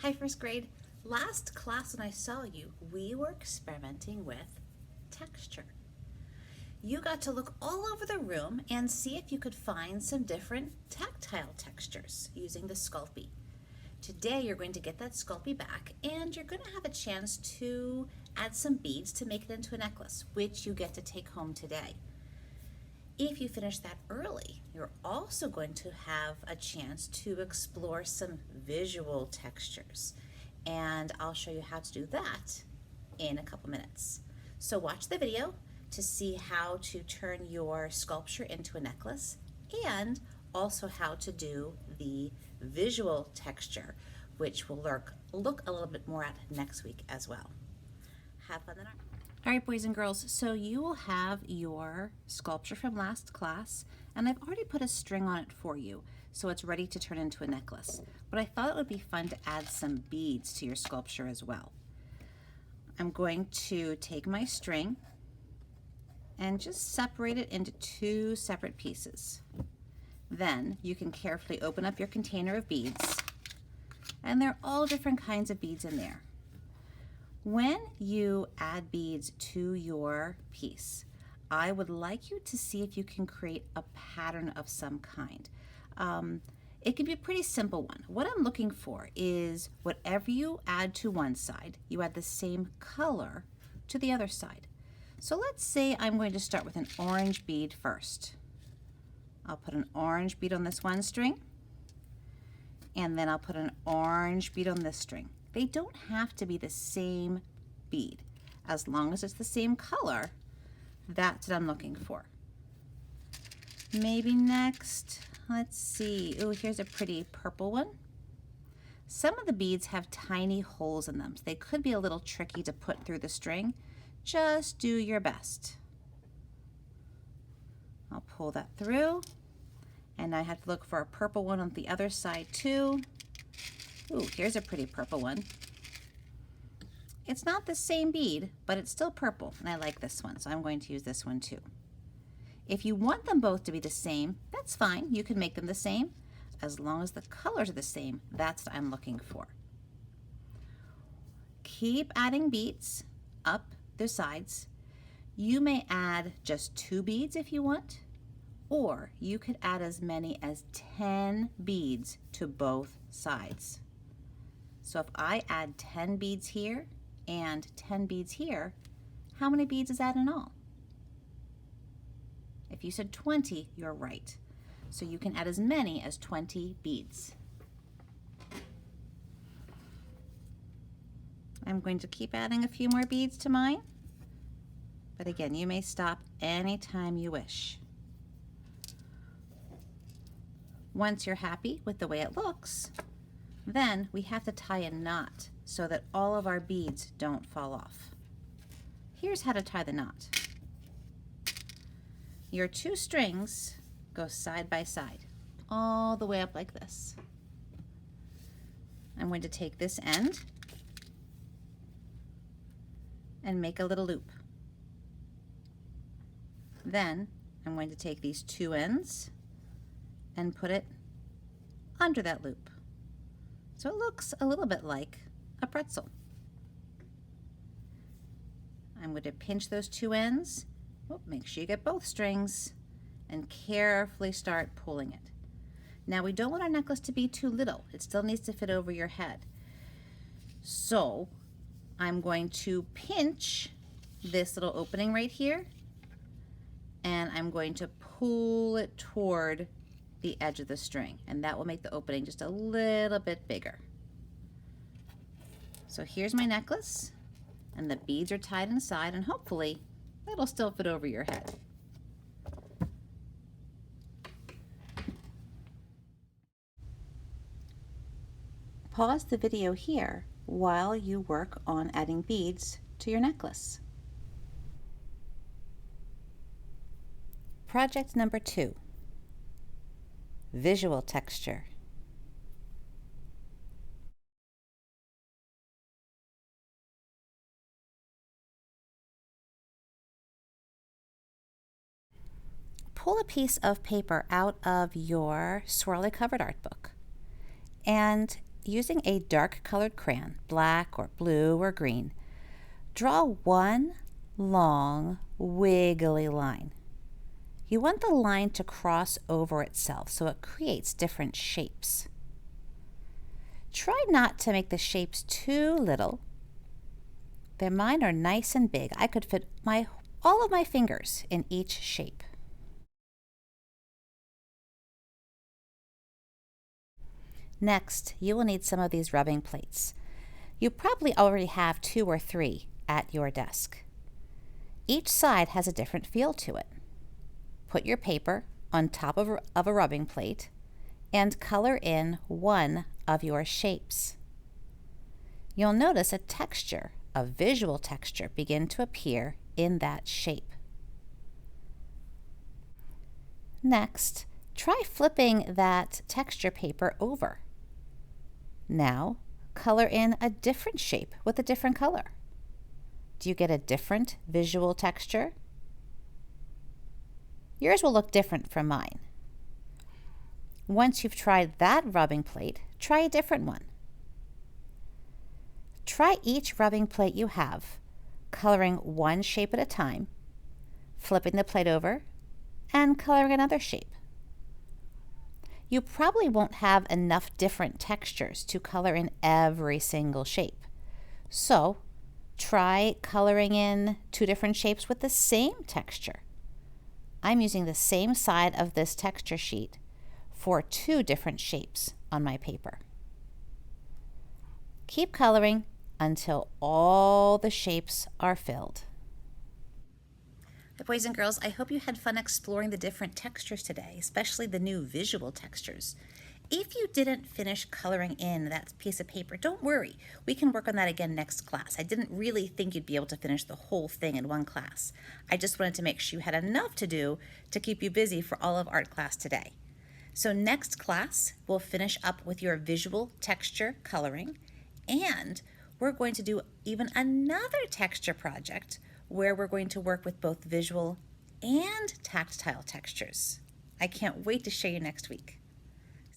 Hi, first grade. Last class when I saw you, we were experimenting with texture. You got to look all over the room and see if you could find some different tactile textures using the Sculpey. Today you're going to get that Sculpey back and you're going to have a chance to add some beads to make it into a necklace, which you get to take home today. If you finish that early, you're also going to have a chance to explore some visual textures. And I'll show you how to do that in a couple minutes. So watch the video to see how to turn your sculpture into a necklace and also how to do the visual texture, which we'll look a little bit more at next week as well. Have fun in our... All right, boys and girls, so you will have your sculpture from last class, and I've already put a string on it for you, so it's ready to turn into a necklace. But I thought it would be fun to add some beads to your sculpture as well. I'm going to take my string and just separate it into two separate pieces. Then you can carefully open up your container of beads, and there are all different kinds of beads in there. When you add beads to your piece, I would like you to see if you can create a pattern of some kind. It can be a pretty simple one. What I'm looking for is whatever you add to one side, you add the same color to the other side. So let's say I'm going to start with an orange bead first. I'll put an orange bead on this one string, and then I'll put an orange bead on this string. They don't have to be the same bead. As long as it's the same color, that's what I'm looking for. Maybe next, let's see. Oh, here's a pretty purple one. Some of the beads have tiny holes in them, so they could be a little tricky to put through the string. Just do your best. I'll pull that through, and I have to look for a purple one on the other side too. Ooh, here's a pretty purple one. It's not the same bead, but it's still purple, and I like this one, so I'm going to use this one too. If you want them both to be the same, that's fine. You can make them the same. As long as the colors are the same, that's what I'm looking for. Keep adding beads up the sides. You may add just 2 beads if you want, or you could add as many as 10 beads to both sides. So if I add 10 beads here and 10 beads here, how many beads is that in all? If you said 20, you're right. So you can add as many as 20 beads. I'm going to keep adding a few more beads to mine. But again, you may stop anytime you wish. Once you're happy with the way it looks, then we have to tie a knot so that all of our beads don't fall off. Here's how to tie the knot. Your 2 strings go side by side, all the way up like this. I'm going to take this end and make a little loop. Then I'm going to take these 2 ends and put it under that loop. So it looks a little bit like a pretzel. I'm going to pinch those 2 ends. Make sure you get both strings and carefully start pulling it. Now we don't want our necklace to be too little. It still needs to fit over your head. So I'm going to pinch this little opening right here, and I'm going to pull it toward the edge of the string, and that will make the opening just a little bit bigger. So here's my necklace, and the beads are tied inside, and hopefully it'll still fit over your head. Pause the video here while you work on adding beads to your necklace. Project number 2. Visual texture. Pull a piece of paper out of your swirly covered art book and using a dark colored crayon, black or blue or green, draw one long, wiggly line. You want the line to cross over itself so it creates different shapes. Try not to make the shapes too little. Mine are nice and big. I could fit all of my fingers in each shape. Next, you will need some of these rubbing plates. You probably already have 2 or 3 at your desk. Each side has a different feel to it. Put your paper on top of a rubbing plate and color in one of your shapes. You'll notice a texture, a visual texture, begin to appear in that shape. Next, try flipping that texture paper over. Now, color in a different shape with a different color. Do you get a different visual texture? Yours will look different from mine. Once you've tried that rubbing plate, try a different one. Try each rubbing plate you have, coloring one shape at a time, flipping the plate over, and coloring another shape. You probably won't have enough different textures to color in every single shape. So try coloring in 2 different shapes with the same texture. I'm using the same side of this texture sheet for 2 different shapes on my paper. Keep coloring until all the shapes are filled. Boys and girls, I hope you had fun exploring the different textures today, especially the new visual textures. If you didn't finish coloring in that piece of paper, don't worry. We can work on that again next class. I didn't really think you'd be able to finish the whole thing in one class. I just wanted to make sure you had enough to do to keep you busy for all of art class today. So next class, we'll finish up with your visual texture coloring, and we're going to do even another texture project where we're going to work with both visual and tactile textures. I can't wait to show you next week.